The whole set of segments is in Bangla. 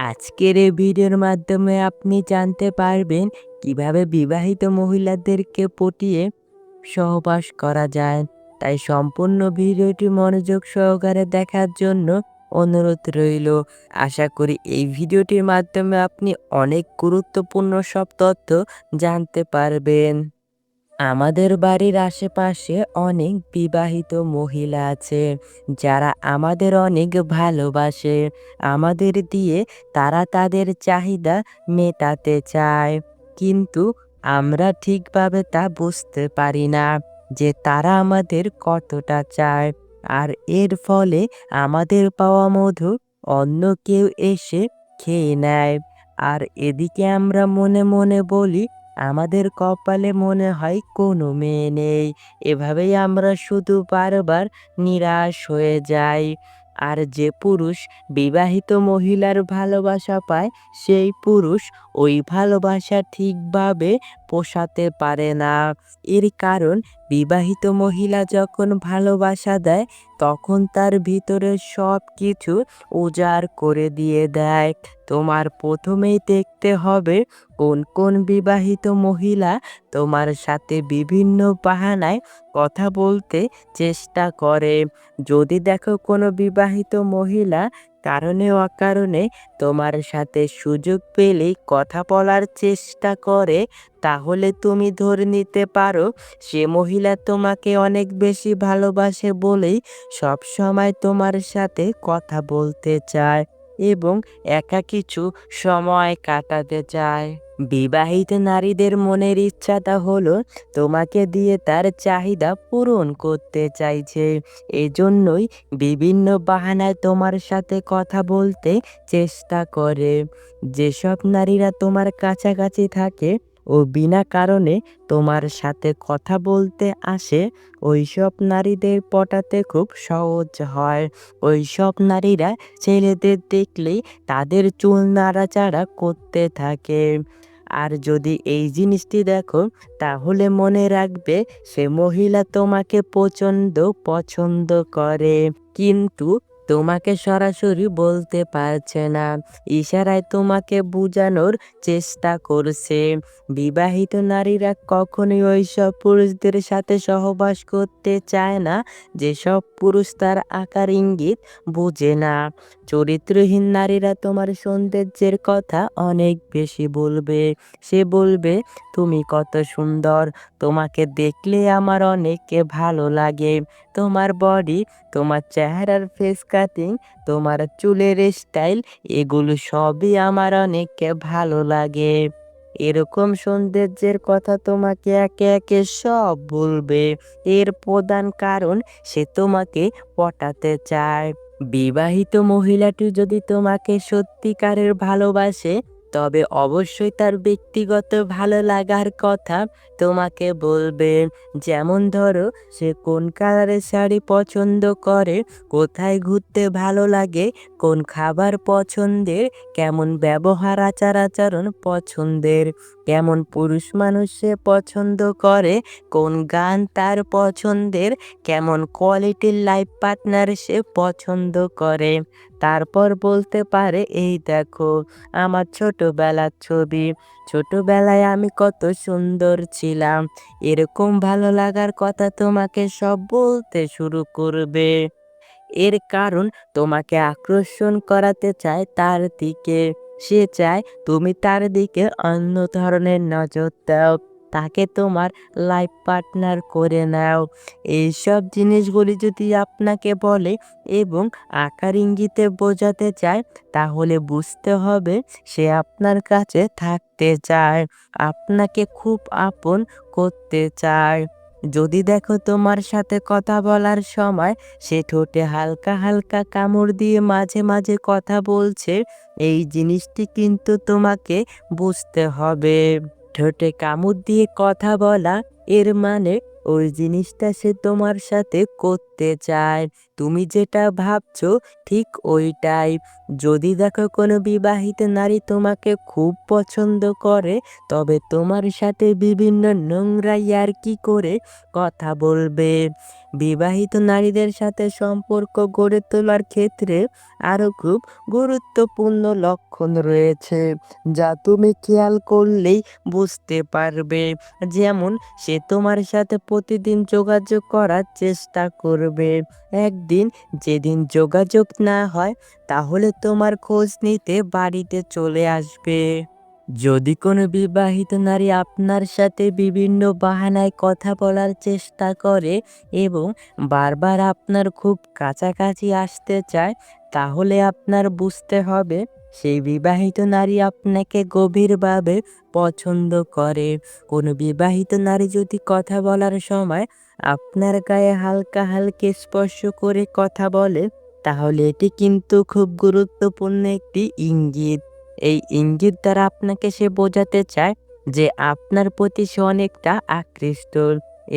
আজকের এই ভিডিওর মাধ্যমে আপনি জানতে পারবেন কিভাবে বিবাহিত মহিলাদেরকে পটিয়ে সহবাস করা যায়। তাই সম্পূর্ণ ভিডিওটি মনোযোগ সহকারে দেখার জন্য অনুরোধ রইল। আশা করি এই ভিডিওটির মাধ্যমে আপনি অনেক গুরুত্বপূর্ণ সব তথ্য জানতে পারবেন। আমাদের বাড়ির আশেপাশে অনেক বিবাহিত মহিলা আছে যারা আমাদের অনেক ভালোবাসে। আমাদের দিয়ে তারা তাদের চাহিদা মেটাতে চায়, কিন্তু আমরা ঠিকভাবে তা বুঝতে পারি না যে তারা আমাদের কতটা চায়। আর এর ফলে আমাদের পাওয়া মধু অন্য কেউ এসে খেয়ে নেয়। আর এদিকে আমরা মনে মনে বলি আমাদের কপালে মনে হয় কোনো মেয়ে নেই। এভাবেই আমরা শুধু বারবার নিরাশ হয়ে যাই। আর যে পুরুষ বিবাহিত মহিলার ভালোবাসা পায়, সেই পুরুষ ওই ভালোবাসা ঠিকভাবে পোষাতে পারে না। এর কারণ বিবাহিত মহিলা যখন ভালোবাসা দেয়, তখন তার ভিতরে সব কিছু উজাড় করে দিয়ে দেয়। তোমার প্রথমেই দেখতে হবে কোন কোন বিবাহিত মহিলা তোমার সাথে বিভিন্ন বাহানায় কথা বলতে চেষ্টা করে। যদি দেখো কোনো বিবাহিত মহিলা কারণে অকারণে তোমার সাথে সুযোগ পেলেই কথা বলার চেষ্টা করে, তাহলে তুমি ধরে নিতে পারো সে মহিলা তোমাকে অনেক বেশি ভালোবাসে বলেই সবসময় তোমার সাথে কথা বলতে চায় এবং একা কিছু সময় কাটাতে চায়। বিবাহিত নারীদের মনের ইচ্ছাটা হলো তোমাকে দিয়ে তার চাহিদা পূরণ করতে চাইছে। এজন্যই বিভিন্ন বাহানায় তোমার সাথে কথা বলতে চেষ্টা করে। যেসব নারীরা তোমার কাছাকাছি থাকে ও বিনা কারণে তোমার সাথে কথা বলতে আসে, ওইসব নারীদের পটাতে খুব সহজ হয়। ওইসব নারীরা ছেলেদের দেখলেই তাদের চুল নাড়াচাড়া করতে থাকে। আর যদি এই জিনিসটি দেখো, তাহলে মনে রাখবে সে মহিলা তোমাকে প্রচণ্ড পছন্দ করে, কিন্তু তোমাকে সরাসরি বলতে পারছে না, ইশারায় তোমাকে বোঝানোর চেষ্টা করছে। বিবাহিত নারীরা কখনোই ওইসব পুরুষদের সাথে সহবাস করতে চায় না যেসব পুরুষ তার আকার ইঙ্গিত বোঝে না। চরিত্রহীন নারীরা তোমার সৌন্দর্যের কথা অনেক বেশি বলবে। সে বলবে, তুমি কত সুন্দর, তোমাকে দেখলে আমার অনেক ভালো লাগে, তোমার বডি, তোমার চেহারার ফেস কাটিং, তোমার চুলের স্টাইল, এগুলো সবই আমার অনেক ভালো লাগে। এরকম সৌন্দর্যের কথা তোমাকে একে একে সব বলবে। এর প্রধান কারণ সে তোমাকে পটাতে চায়। বিবাহিত মহিলাটি যদি তোমাকে সত্যিকারের ভালোবাসে, তবে অবশ্যই তার ব্যক্তিগত ভালো লাগার কথা তোমাকে বলবে। যেমন ধরো, সে কোন কালারের শাড়ি পছন্দ করে, কোথায় ঘুরতে ভালো লাগে, কোন খাবার পছন্দের, কেমন ব্যবহার আচার আচরণ পছন্দের, কেমন পুরুষ মানুষ সে পছন্দ করে, কোন গান তার পছন্দের, কেমন কোয়ালিটির লাইফ পার্টনার সে পছন্দ করে। তারপর বলতে পারে, এই দেখো আমার ছোটবেলার ছবি, ছোটবেলায় আমি কত সুন্দর ছিলাম। এরকম ভালো লাগার কথা তোমাকে সব বলতে শুরু করবে। এর কারণ তোমাকে আকর্ষণ করাতে চায় তার দিকে। সে চায় তুমি তার দিকে অন্য ধরনের নজর দাও, তাকে তোমার লাইফ পার্টনার করে নাও। এইসব জিনিসগুলি যদি আপনাকে বলে এবং আকার ইঙ্গিতে বোঝাতে চায়, তাহলে বুঝতে হবে সে আপনার কাছে থাকতে চায়, আপনাকে খুব আপন করতে চায়। যদি দেখো তোমার সাথে কথা বলার সময় সে ঠোঁটে হালকা হালকা কামড় দিয়ে মাঝে মাঝে কথা বলছে, এই জিনিসটি কিন্তু তোমাকে বুঝতে হবে। ঠোঁটে কামড় দিয়ে কথা বলা, এর মানে ওই জিনিসটা সে তোমার সাথে করতে চায়। তুমি যেটা ভাবছো ঠিক ওইটাই। যদি দেখো কোনো বিবাহিত নারী তোমাকে খুব পছন্দ করে, তবে তোমার সাথে বিভিন্ন নোংরা ইয়ার্কি করে কথা বলবে। বিবাহিত নারীদের সাথে সম্পর্ক গড়ে তোলার ক্ষেত্রে আরও খুব গুরুত্বপূর্ণ লক্ষণ রয়েছে, যা তুমি খেয়াল করলেই বুঝতে পারবে। যেমন, সে তোমার সাথে প্রতিদিন যোগাযোগ করার চেষ্টা করবে। একদিন যেদিন যোগাযোগ না হয়, তাহলে তোমার খোঁজ নিতে বাড়িতে চলে আসবে। যদি কোনো বিবাহিত নারী আপনার সাথে বিভিন্ন বাহানায় কথা বলার চেষ্টা করে এবং বারবার আপনার খুব কাছাকাছি আসতে চায়, তাহলে আপনার বুঝতে হবে সেই বিবাহিত নারী আপনাকে গভীরভাবে পছন্দ করে। কোনো বিবাহিত নারী যদি কথা বলার সময় আপনার গায়ে হালকা হালকা স্পর্শ করে কথা বলে, তাহলে এটি কিন্তু খুব গুরুত্বপূর্ণ একটি ইঙ্গিত। এই ইঙ্গিত দ্বারা আপনাকে সে বোঝাতে চায় যে আপনার প্রতি সে অনেকটা আকৃষ্ট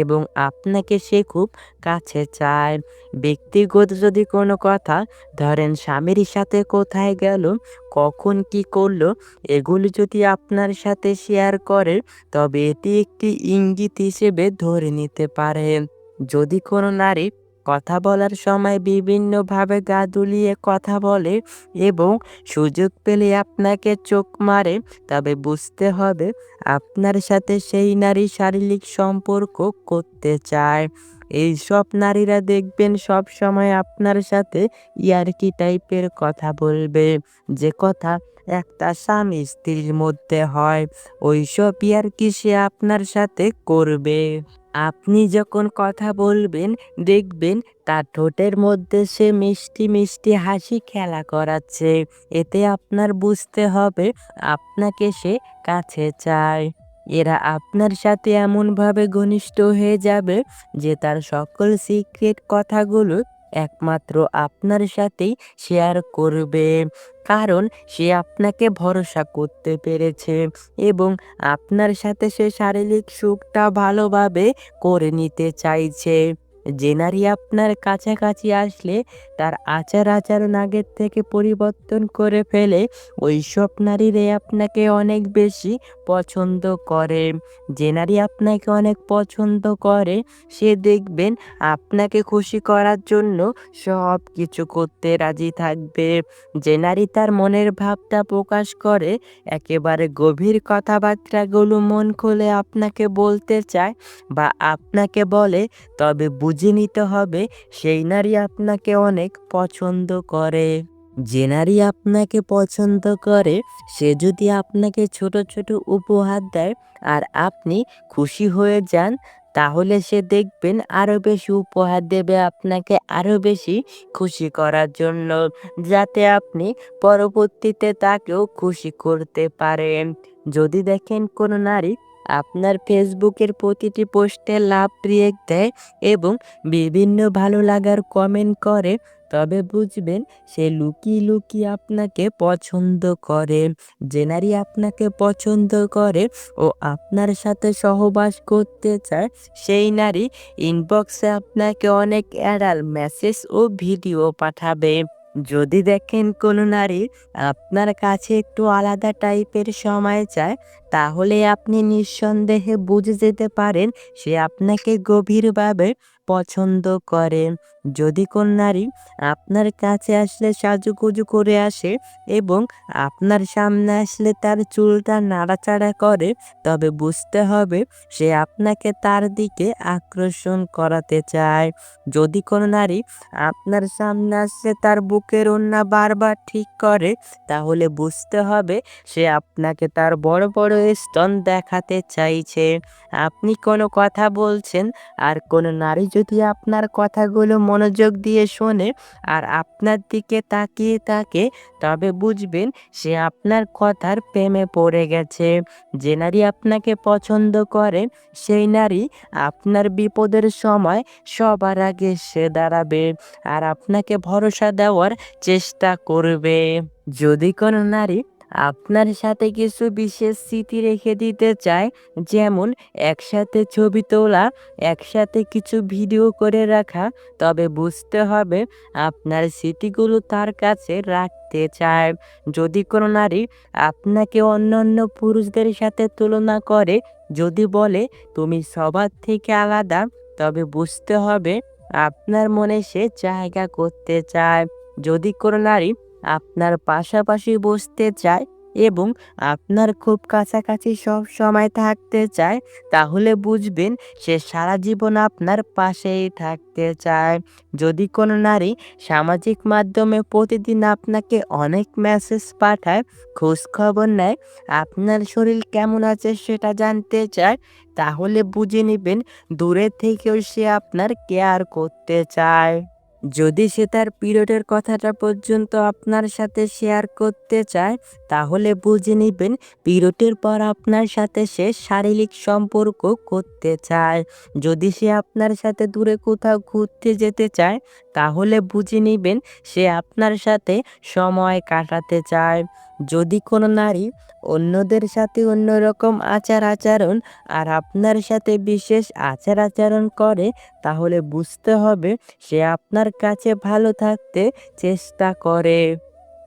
এবং আপনাকে সে খুব কাছে চায়। ব্যক্তিগত যদি কোনো কথা, ধরেন স্বামীর সাথে কোথায় গেল, কখন কি করলো, এগুলি যদি আপনার সাথে শেয়ার করে, তবে এটি একটি ইঙ্গিত হিসেবে ধরে নিতে পারেন। যদি কোনো নারী কথা বলার সময় বিভিন্নভাবে গা দুলিয়ে কথা বলে এবং সুযোগ পেলে আপনাকে চোখ মারে, তবে বুঝতে হবে আপনার সাথে সেই নারী শারীরিক সম্পর্ক করতে চায়। এইসব নারীরা দেখবেন সব সময় আপনার সাথে ইয়ার্কি টাইপের কথা বলবে, যে কথা একটা স্বামী স্ত্রীর মধ্যে হয়, ওইসব ইয়ার্কি সে আপনার সাথে করবে। আপনি যখন কথা বলবেন, দেখবেন তার ঠোঁটের মধ্যে সে মিষ্টি মিষ্টি হাসি খেলা করাচ্ছে। এতে আপনার বুঝতে হবে আপনাকে সে কাছে চায়। এরা আপনার সাথে এমনভাবে ঘনিষ্ঠ হয়ে যাবে যে তার সকল সিক্রেট কথাগুলো একমাত্র আপনার সাথেই শেয়ার করবে, কারণ সে আপনাকে ভরসা করতে পেরেছে এবং আপনার সাথে সে শারীরিক সুখটা ভালোভাবে করে নিতে চাইছে। যে নারী আপনার কাছাকাছি আসলে তার আচার আচরণ আগের থেকে পরিবর্তন করে ফেলে, ওইসব নারীরাই আপনাকে অনেক বেশি পছন্দ করে। যে নারী আপনাকে অনেক পছন্দ করে, সে দেখবেন আপনাকে খুশি করার জন্য সব কিছু করতে রাজি থাকবে। যে নারী তার মনের ভাবটা প্রকাশ করে, একেবারে গভীর কথাবার্তাগুলো মন খুলে আপনাকে বলতে চায় বা আপনাকে বলে, তবে বুঝে নিতে হবে সেই নারী আপনাকে অনেক পছন্দ করে। যে নারী আপনাকে পছন্দ করে, সে যদি আপনাকে ছোট ছোট উপহার দেয় আর আপনি খুশি হয়ে যান, তাহলে সে দেখবেন আরো বেশি উপহার দেবে আপনাকে আরো বেশি খুশি করার জন্য, যাতে আপনি পরবর্তীতে তাকেও খুশি করতে পারেন। যদি দেখেন কোনো নারী আপনার ফেসবুকের প্রতিটি পোস্টে লাভ রিয়েক্ট দেয় এবং বিভিন্ন ভালো লাগার কমেন্ট করে, তবে বুঝবেন সে লুকিয়ে লুকিয়ে আপনাকে পছন্দ করে। যে নারী আপনাকে পছন্দ করে ও আপনার সাথে সহবাস করতে চায়, সেই নারী ইনবক্সে আপনাকে অনেক অ্যাডাল মেসেজ ও ভিডিও পাঠাবে। যদি দেখেন কোনো নারী আপনার কাছে একটু আলাদা টাইপের সময় চায়, তাহলে আপনি নিঃসন্দেহে বুঝে যেতে পারেন সে আপনাকে গভীরভাবে পছন্দ করে। যদি কোন নারী আপনার কাছে আসলে সাজুগুজু করে আসে এবং আপনার সামনে আসলে তার চুলটা নাড়াচাড়া করে, তবে বুঝতে হবে সে আপনাকে তার দিকে আকর্ষণ করাতে চায়। যদি কোনো নারী আপনার সামনে আসলে তার বুকের ওড়না বারবার ঠিক করে, তাহলে বুঝতে হবে সে আপনাকে তার বড় বড় স্তন দেখাতে চাইছে। আপনি কোনো কথা বলছেন আর কোনো নারী যদি আপনার কথাগুলো মনোযোগ দিয়ে শোনে আর আপনার দিকে তাকিয়ে থাকে, তবে বুঝবেন সে আপনার কথার প্রেমে পড়ে গেছে। যে নারী আপনাকে পছন্দ করে, সেই নারী আপনার বিপদের সময় সবার আগে সে দাঁড়াবে আর আপনাকে ভরসা দেওয়ার চেষ্টা করবে। যদি কোনো নারী আপনার সাথে কিছু বিশেষ স্মৃতি রেখে দিতে চায়, যেমন একসাথে ছবি তোলা, একসাথে কিছু ভিডিও করে রাখা, তবে বুঝতে হবে আপনার স্মৃতিগুলো তার কাছে রাখতে চায়। যদি কোনো নারী আপনাকে অন্যান্য পুরুষদের সাথে তুলনা করে, যদি বলে তুমি সবার থেকে আলাদা, তবে বুঝতে হবে আপনার মনে সে জায়গা করতে চায়। যদি কোনো নারী আপনার পাশাপাশি বসতে চায় এবং আপনার খুব কাছাকাছি সব সময় থাকতে চায়, তাহলে বুঝবেন সে সারা জীবন আপনার পাশেই থাকতে চায়। যদি কোনো নারী সামাজিক মাধ্যমে প্রতিদিন আপনাকে অনেক মেসেজ পাঠায়, খোঁজ খবর নেয়, আপনার শরীর কেমন আছে সেটা জানতে চায়, তাহলে বুঝে নিবেন দূরে থেকেও সে আপনার কেয়ার করতে চায়। যদি সে তার পিরিয়ডের কথাটা পর্যন্ত আপনার সাথে শেয়ার করতে চায়, তাহলে বুঝে নিবেন পিরিয়ডের পর আপনার সাথে সে শারীরিক সম্পর্ক করতে চায়। যদি সে আপনার সাথে দূরে কোথাও ঘুরতে যেতে চায়, তাহলে বুঝে নিবেন সে আপনার সাথে সময় কাটাতে চায়। যদি কোনো নারী অন্যদের সাথে অন্যরকম আচার-আচরণ আর আপনার সাথে বিশেষ আচার-আচরণ করে, তাহলে বুঝতে হবে সে আপনার কাছে ভালো থাকতে চেষ্টা করে।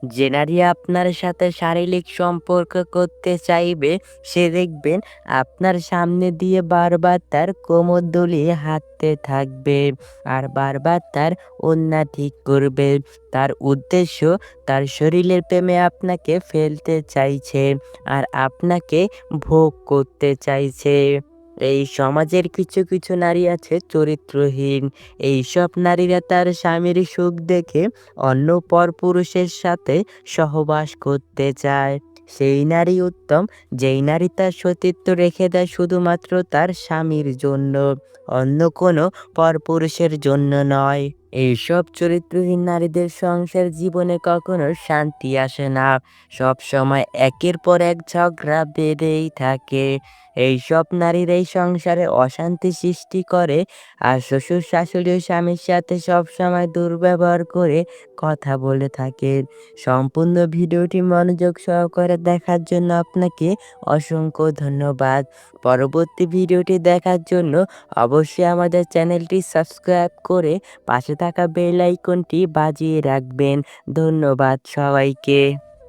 যে নারী আপনার সাথে শারীরিক সম্পর্ক করতে চাইবে, সে দেখবেন আপনার সামনে দিয়ে বারবার তার কোমর দুলিয়ে হাঁটতে থাকবে আর বারবার তার ওড়না ঠিক করবে। তার উদ্দেশ্য তার শরীরের প্রেমে আপনাকে ফেলতে চাইছে আর আপনাকে ভোগ করতে চাইছে। এই সমাজের কিছু কিছু নারী আছে চরিত্রহীন। এইসব নারীরা তার স্বামীর সুখ দেখে অন্য পরপুরুষের সাথে সহবাস করতে চায়। সেই নারী উত্তম, যেই নারী তার সতীত্ব রেখে দেয় শুধুমাত্র তার স্বামীর জন্য, অন্য কোনো পরপুরুষের জন্য নয়। এইসব চরিত্রহীন নারীদের সংসার জীবনে কখনো শান্তি আসে না। সব সময় একের পর এক ঝগড়া বেঁধেই থাকে। এইসব নারীরাই সংসারে অশান্তি সৃষ্টি করে আর শ্বশুর শাশুড়ি ও স্বামীর সাথে সবসময় দুর্ব্যবহার করে কথা বলে থাকে। সম্পূর্ণ ভিডিওটি মনোযোগ সহকারে দেখার জন্য আপনাকে অসংখ্য ধন্যবাদ। পরবর্তী ভিডিওটি দেখার জন্য অবশ্যই আমাদের চ্যানেলটি সাবস্ক্রাইব করে পাশে থাকা বেল আইকনটি বাজিয়ে রাখবেন। ধন্যবাদ সবাইকে।